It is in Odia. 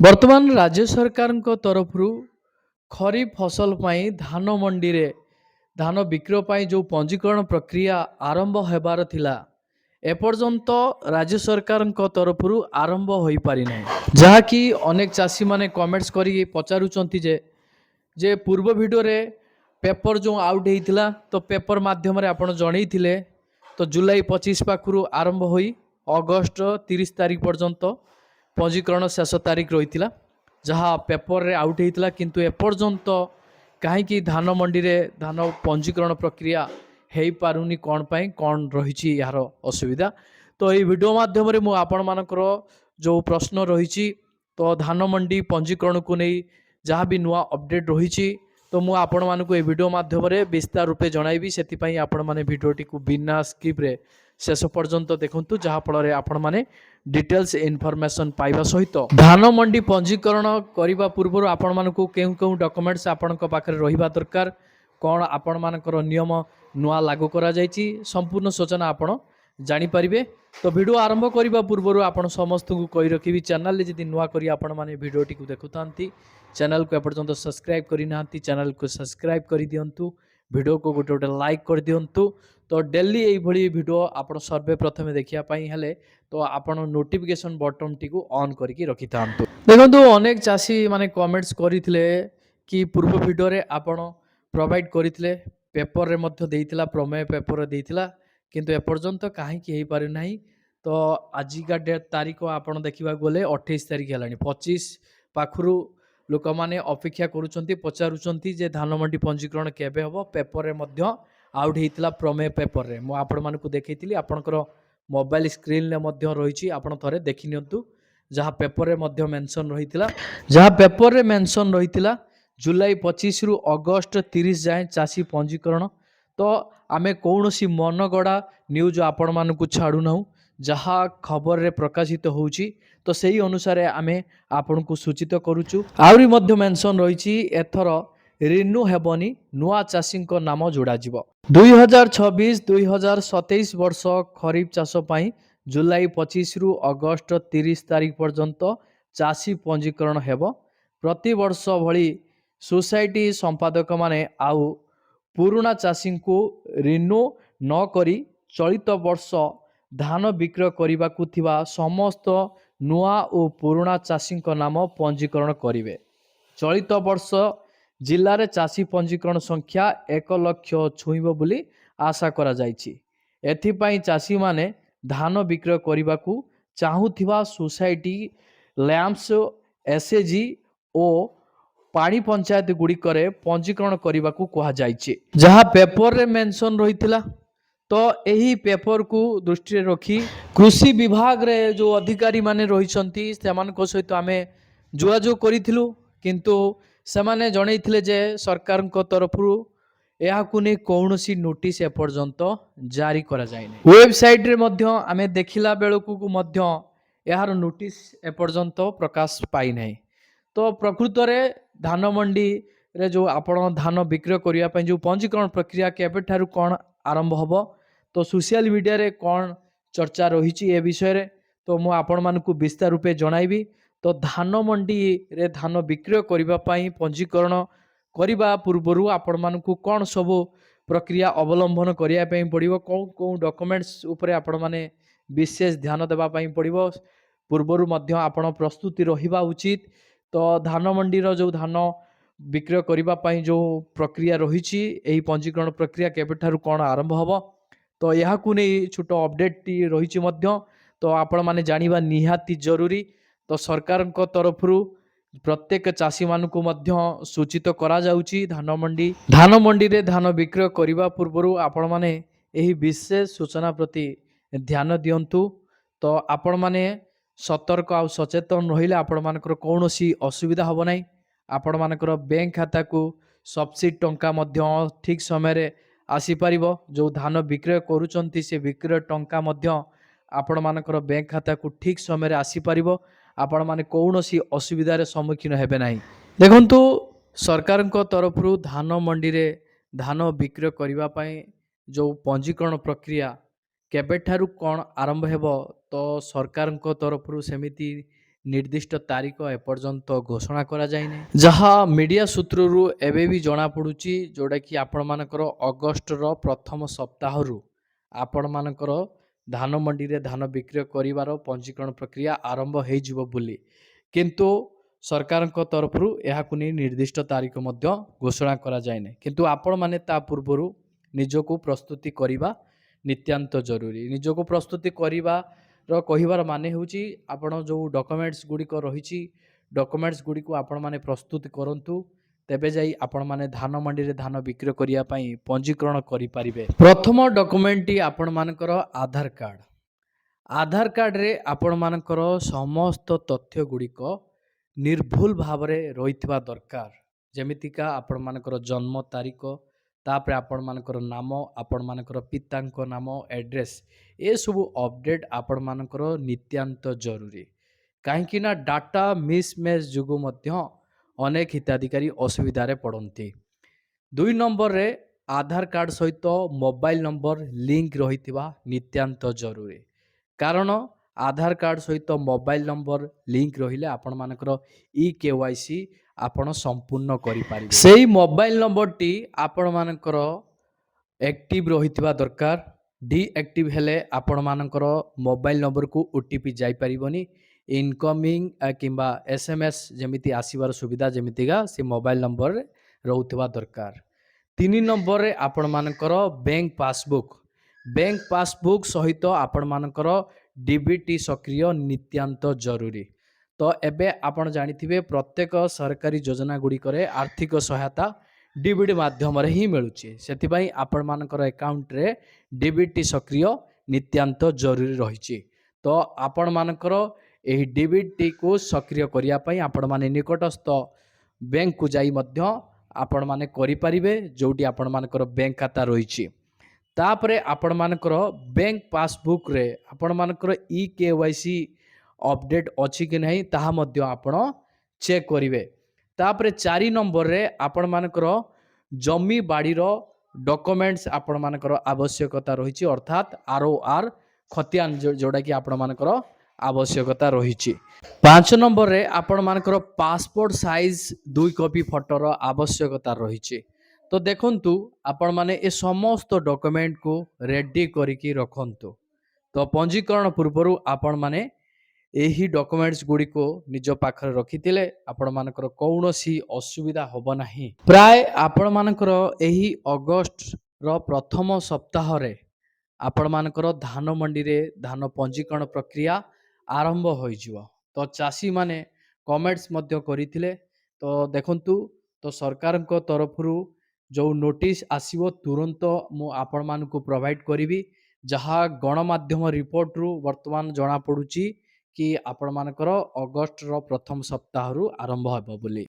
ବର୍ତ୍ତମାନ ରାଜ୍ୟ ସରକାରଙ୍କ ତରଫରୁ ଖରିଫ ଫସଲ ପାଇଁ ଧାନ ମଣ୍ଡିରେ ଧାନ ବିକ୍ରୟ ପାଇଁ ଯେଉଁ ପଞ୍ଜୀକରଣ ପ୍ରକ୍ରିୟା ଆରମ୍ଭ ହେବାର ଥିଲା, ଏପର୍ଯ୍ୟନ୍ତ ରାଜ୍ୟ ସରକାରଙ୍କ ତରଫରୁ ଆରମ୍ଭ ହୋଇପାରିନାହିଁ। ଯାହାକି ଅନେକ ଚାଷୀମାନେ କମେଣ୍ଟସ୍ କରି ପଚାରୁଛନ୍ତି ଯେ ପୂର୍ବ ଭିଡ଼ିଓରେ ପେପର ଯେଉଁ ଆଉଟ୍ ହେଇଥିଲା, ତ ପେପର ମାଧ୍ୟମରେ ଆପଣ ଜଣେଇଥିଲେ, ତ ଜୁଲାଇ 25 ପାଖରୁ ଆରମ୍ଭ ହୋଇ ଅଗଷ୍ଟ 30 ତାରିଖ ପର୍ଯ୍ୟନ୍ତ ପଞ୍ଜୀକରଣ ଶେଷ ତାରିଖ ରହିଥିଲା, ଯାହା ପେପରରେ ଆଉଟ୍ ହେଇଥିଲା। କିନ୍ତୁ ଏପର୍ଯ୍ୟନ୍ତ କାହିଁକି ଧାନ ମଣ୍ଡିରେ ଧାନ ପଞ୍ଜୀକରଣ ପ୍ରକ୍ରିୟା ହେଇପାରୁନି, କ'ଣ ପାଇଁ, କ'ଣ ରହିଛି ଏହାର ଅସୁବିଧା? ତ ଏହି ଭିଡ଼ିଓ ମାଧ୍ୟମରେ ମୁଁ ଆପଣମାନଙ୍କର ଯେଉଁ ପ୍ରଶ୍ନ ରହିଛି, ତ ଧାନ ମଣ୍ଡି ପଞ୍ଜୀକରଣକୁ ନେଇ ଯାହା ବି ନୂଆ ଅପଡ଼େଟ୍ ରହିଛି, ତ ମୁଁ ଆପଣମାନଙ୍କୁ ଏହି ଭିଡ଼ିଓ ମାଧ୍ୟମରେ ବିସ୍ତାର ରୂପେ ଜଣାଇବି। ସେଥିପାଇଁ ଆପଣମାନେ ଭିଡ଼ିଓଟିକୁ ବିନା ସ୍କିପ୍ରେ ଶେଷ ପର୍ଯ୍ୟନ୍ତ ଦେଖନ୍ତୁ, ଯାହାଫଳରେ ଆପଣମାନେ डिटेल्स इनफॉरमेशन पाइबा सहित धान मंडी पंजीकरण करने पूर्व आपण मानक केउ केउ डॉक्यूमेंट्स आपण पाखे रहिबा दरकार, कौन आपण मानकर नियम नुआ लागू करा जायछि, संपूर्ण सूचना आपण जानि परिबे। तो वीडियो आरंभ करने पूर्व आपण समस्त को कहि रखिबी, चैनल जदि नुआ करी आपण माने वीडियोटी को देखुतांती, चैनल को एपर्यंत सब्सक्राइब करि नांती, चैनल को सब्सक्राइब करि दियंतु, वीडियो को गोटे गोटे लाइक कर दियंतु। तो डेली यही भली वीडियो आपण सर्वे प्रथमे देखिया पाई हेले तो आपण नोटिफिकेशन बटन टी को ऑन करके रखि थांतु। देखंतु अनेक चासी माने कमेंट्स करिथिले कि पूर्व वीडियो रे आपण प्रोवाइड करिथिले, पेपर रे मध्य देइथिला, प्रमेय पेपर रे देइथिला, किंतु एपर्यंत काहे कि हेइ पारि नाही। तो आज का डेट तारीख आपण देखिबा गले 28 तारीख हेलानी, 25 पाखरु लोक माने अपेक्षा करूचंती, पचारुचंती जे धान मंडी पंजीकरण केबे हबो। पेपर रे मध्य आउट हेइथिला, प्रमेय पेपर रे मु आपण मानकु देखैथिली, आपणकर मोबाइल स्क्रीन ले मध्य रही, आपण थरे देखि नियंतु, जहाँ पेपर रे मध्य मेंशन रहिथिला, जहाँ पेपर रे मेंशन रहिथिला जुलाई 25 रु अगस्त 30 जाए चासी पंजीकरण। तो आमे कौनसी मनगड़ा न्यूज आपण मानकु छाड़ू ना, जहाँ खबर रे प्रकाशित होउची, तो सही अनुसार आमे आपण को सूचित करूचु। आउरी मध्य मेंशन रही एथर रिन्यू हेबनी, नुआ चाषी नाम जोड़ा जिवो। 2026-2027 वर्ष खरीफ चाष पाई जुलाई 25 रु अगस्त 30 तारीख पर्यंत चाषी पंजीकरण हेबो। प्रति वर्ष भली सोसाइटी संपादक माने आउ पुराना चाषी को रिन्यू न करी चलित वर्ष धान विक्रय करने को थिबा समस्त नुआ और पुराना चाषी नाम पंजीकरण करिवे। चलित वर्ष जिले में चाषी पंजीकरण संख्या 1 लाख छुईब बोली आशा करा जायछि। एथिपाई चाषी माने धान विक्रय करने को चाहूथिबा सोसाइटी, लैंप्स, एसएजी और पानी पंचायत गुड़िकरे पंजीकरण करने को कहा जायछि, जहाँ पेपर रे मेंशन रहिथिला। तो यही पेपर को दृष्टि रखी कृषि विभाग रे जो अधिकारी माने रहिसंती सेमानको सहित आमे जोगाजोग करिथिलु, किंतु सेमाने जणैथिले जे सरकारଙ୍କ तरफरु एहाकु नै कौनसी नोटिस एपर्यंत जारी करा जायनि। वेबसाइट रे मध्य आमे देखिला बेलकु मध्य एहार नोटिस एपर्यंत प्रकाश पाई नै। तो प्रकृत रे धान मंडी रे जो आपण धान विक्रय करिया पय जो पंजीकरण प्रक्रिया केबे ठारु कोन आरंभ हबो, तो सोशल मीडिया रे कोन चर्चा रही ए विषय रे, तो मु आपण मानकु विस्तार रूपे जणाइबी। तो धान मंडी रे धान विक्रय करिबा पई पंजीकरण करिबा पूर्वरु आपण मानकु कोन सब प्रक्रिया अवलंबन करिया पई पड़िबो, कोन कोन डॉक्यूमेंट्स ऊपर आपण माने विशेष ध्यान देबा पई पड़िबो, पूर्वरु मध्य आपण प्रस्तुति रहिबा उचित। तो धान मंडी रो जो धान विक्रय करिबा पई जो प्रक्रिया रही, एही पंजीकरण प्रक्रिया केबे ठारु कोन आरंभ हबो, तो यहाकु नै छोट अपडेट टी रही मध्य। तो आपण माने जानिबा निहाती जरूरी। तो सरकारଙ୍କ तरफरु प्रत्येक चाषी मानकु मध्य सूचित करा जाउची, धान मंडी रे धान विक्रय करिबा पूर्वरु आपण माने एही विशेष सूचना प्रति ध्यान दियंतु। तो आपण माने सतर्क आ सचेतन रहिले आपण मानकर कौनसी असुविधा हबो नै। आपण मानकर बैंक खाता को सब्सिडी टंका मध्य ठीक समय रे आसी परिबो। जो धान विक्रय करूचंती से विक्रय टंका मध्य आपण मानकर बैंक खाता को ठीक समय रे आसी परिबो। आपण माने कौनसी असुविधा रे सम्मुखीन हेबे नाही। देखंतु सरकारଙ୍କ तरफरु धान मंडी रे धान विक्रय करिबा पई जो पंजीकरण प्रक्रिया केबे ठारु कोन आरंभ हेबो, तो सरकारଙ୍କ तरफरु सेमिति ନିର୍ଦ୍ଦିଷ୍ଟ ତାରିଖ ଏପର୍ଯ୍ୟନ୍ତ ଘୋଷଣା କରାଯାଇନାହିଁ। ଯାହା ମିଡ଼ିଆ ସୂତ୍ରରୁ ଏବେ ବି ଜଣାପଡ଼ୁଛି, ଯେଉଁଟାକି ଆପଣମାନଙ୍କର ଅଗଷ୍ଟର ପ୍ରଥମ ସପ୍ତାହରୁ ଆପଣମାନଙ୍କର ଧାନ ମଣ୍ଡିରେ ଧାନ ବିକ୍ରୟ କରିବାର ପଞ୍ଜୀକରଣ ପ୍ରକ୍ରିୟା ଆରମ୍ଭ ହୋଇଯିବ ବୋଲି। କିନ୍ତୁ ସରକାରଙ୍କ ତରଫରୁ ଏହାକୁ ନେଇ ନିର୍ଦ୍ଦିଷ୍ଟ ତାରିଖ ମଧ୍ୟ ଘୋଷଣା କରାଯାଇନାହିଁ। କିନ୍ତୁ ଆପଣମାନେ ତା ପୂର୍ବରୁ ନିଜକୁ ପ୍ରସ୍ତୁତି କରିବା ନିତ୍ୟାନ୍ତ ଜରୁରୀ। ନିଜକୁ ପ୍ରସ୍ତୁତି କରିବାର କହିବାର ମାନେ ହେଉଛି, ଆପଣ ଯେଉଁ ଡକୁମେଣ୍ଟସ୍ ଗୁଡ଼ିକ ରହିଛି, ଡକୁମେଣ୍ଟସ୍ ଗୁଡ଼ିକୁ ଆପଣମାନେ ପ୍ରସ୍ତୁତ କରନ୍ତୁ, ତେବେ ଯାଇ ଆପଣମାନେ ଧାନ ମଣ୍ଡିରେ ଧାନ ବିକ୍ରୟ କରିବା ପାଇଁ ପଞ୍ଜୀକରଣ କରିପାରିବେ। ପ୍ରଥମ ଡକୁମେଣ୍ଟଟି ଆପଣମାନଙ୍କର ଆଧାର କାର୍ଡ଼। ଆଧାର କାର୍ଡ଼ରେ ଆପଣମାନଙ୍କର ସମସ୍ତ ତଥ୍ୟ ଗୁଡ଼ିକ ନିର୍ଭୁଲ ଭାବରେ ରହିଥିବା ଦରକାର। ଯେମିତିକା ଆପଣମାନଙ୍କର ଜନ୍ମ ତାରିଖ, ତାପରେ ଆପଣମାନଙ୍କର ନାମ, ଆପଣମାନଙ୍କର ପିତାଙ୍କ ନାମ, ଆଡ୍ରେସ୍, ଏସବୁ ଅପଡ଼େଟ୍ ଆପଣମାନଙ୍କର ନିତ୍ୟାନ୍ତ ଜରୁରୀ। କାହିଁକି ନା ଡାଟା ମିସ୍ମ୍ୟାଚ୍ ଯୋଗୁଁ ମଧ୍ୟ ଅନେକ ହିତାଧିକାରୀ ଅସୁବିଧାରେ ପଡ଼ନ୍ତି। 2 ନମ୍ବରରେ ଆଧାର କାର୍ଡ଼ ସହିତ ମୋବାଇଲ ନମ୍ବର ଲିଙ୍କ ରହିଥିବା ନିତ୍ୟାନ୍ତ ଜରୁରୀ। କାରଣ ଆଧାର କାର୍ଡ଼ ସହିତ ମୋବାଇଲ ନମ୍ବର ଲିଙ୍କ ରହିଲେ ଆପଣମାନଙ୍କର EKYC ଆପଣ ସମ୍ପୂର୍ଣ୍ଣ କରିପାରିବେ। ସେଇ ମୋବାଇଲ ନମ୍ବରଟି ଆପଣମାନଙ୍କର ଆକ୍ଟିଭ ରହିଥିବା ଦରକାର। ଡିଆକ୍ଟିଭ ହେଲେ ଆପଣମାନଙ୍କର ମୋବାଇଲ ନମ୍ବରକୁ OTP ଯାଇପାରିବନି। ଇନକମିଂ କିମ୍ବା SMS ଯେମିତି ଆସିବାର ସୁବିଧା ଯେମିତିକା ସେ ମୋବାଇଲ ନମ୍ବରରେ ରହୁଥିବା ଦରକାର। 3 ନମ୍ବରରେ ଆପଣମାନଙ୍କର ବ୍ୟାଙ୍କ ପାସବୁକ୍। ବ୍ୟାଙ୍କ ପାସବୁକ୍ ସହିତ ଆପଣମାନଙ୍କର DBT ସକ୍ରିୟ ନିତ୍ୟାନ୍ତ ଜରୁରୀ। ତ ଏବେ ଆପଣ ଜାଣିଥିବେ ପ୍ରତ୍ୟେକ ସରକାରୀ ଯୋଜନା ଗୁଡ଼ିକରେ ଆର୍ଥିକ ସହାୟତା DBT ମାଧ୍ୟମରେ ହିଁ ମିଳୁଛି। ସେଥିପାଇଁ ଆପଣମାନଙ୍କର ଆକାଉଣ୍ଟରେ DBT ସକ୍ରିୟ ନିତ୍ୟାନ୍ତ ଜରୁରୀ ରହିଛି। ତ ଆପଣମାନଙ୍କର ଏହି DBTକୁ ସକ୍ରିୟ କରିବା ପାଇଁ ଆପଣମାନେ ନିକଟସ୍ଥ ବ୍ୟାଙ୍କକୁ ଯାଇ ମଧ୍ୟ ଆପଣମାନେ କରିପାରିବେ, ଯେଉଁଠି ଆପଣମାନଙ୍କର ବ୍ୟାଙ୍କ ଖାତା ରହିଛି। ତାପରେ ଆପଣମାନଙ୍କର ବ୍ୟାଙ୍କ ପାସବୁକ୍ରେ ଆପଣମାନଙ୍କର EKYC ଅପଡ଼େଟ୍ ଅଛି କି ନାହିଁ ତାହା ମଧ୍ୟ ଆପଣ ଚେକ୍ କରିବେ। ତାପରେ 4 ନମ୍ବରରେ ଆପଣମାନଙ୍କର ଜମି ବାଡ଼ିର ଡକୁମେଣ୍ଟସ୍ ଆପଣମାନଙ୍କର ଆବଶ୍ୟକତା ରହିଛି, ଅର୍ଥାତ୍ ROR ଖতিয়াନ ଯେଉଁଟାକି ଆପଣମାନଙ୍କର ଆବଶ୍ୟକତା ରହିଛି। 5 ନମ୍ବରରେ ଆପଣମାନଙ୍କର ପାସପୋର୍ଟ ସାଇଜ 2 କପି ଫଟୋର ଆବଶ୍ୟକତା ରହିଛି। ତ ଦେଖନ୍ତୁ ଆପଣମାନେ ଏ ସମସ୍ତ ଡକୁମେଣ୍ଟକୁ ରେଡ଼ି କରିକି ରଖନ୍ତୁ। ତ ପଞ୍ଜୀକରଣ ପୂର୍ବରୁ ଆପଣମାନେ ଏହି ଡକୁମେଣ୍ଟସ୍ ଗୁଡ଼ିକୁ ନିଜ ପାଖରେ ରଖିଥିଲେ ଆପଣମାନଙ୍କର କୌଣସି ଅସୁବିଧା ହେବ ନାହିଁ। ପ୍ରାୟ ଆପଣମାନଙ୍କର ଏହି ଅଗଷ୍ଟର ପ୍ରଥମ ସପ୍ତାହରେ ଆପଣମାନଙ୍କର ଧାନ ମଣ୍ଡିରେ ଧାନ ପଞ୍ଜୀକରଣ ପ୍ରକ୍ରିୟା ଆରମ୍ଭ ହୋଇଯିବ। ତ ଚାଷୀମାନେ କମେଣ୍ଟସ୍ ମଧ୍ୟ କରିଥିଲେ। ତ ଦେଖନ୍ତୁ, ତ ସରକାରଙ୍କ ତରଫରୁ ଯେଉଁ ନୋଟିସ୍ ଆସିବ ତୁରନ୍ତ ମୁଁ ଆପଣମାନଙ୍କୁ ପ୍ରୋଭାଇଡ଼ କରିବି। ଯାହା ଗଣମାଧ୍ୟମ ରିପୋର୍ଟରୁ ବର୍ତ୍ତମାନ ଜଣାପଡ଼ୁଛି କି ଆପଣମାନଙ୍କର ଅଗଷ୍ଟର ପ୍ରଥମ ସପ୍ତାହରୁ ଆରମ୍ଭ ହେବ ବୋଲି।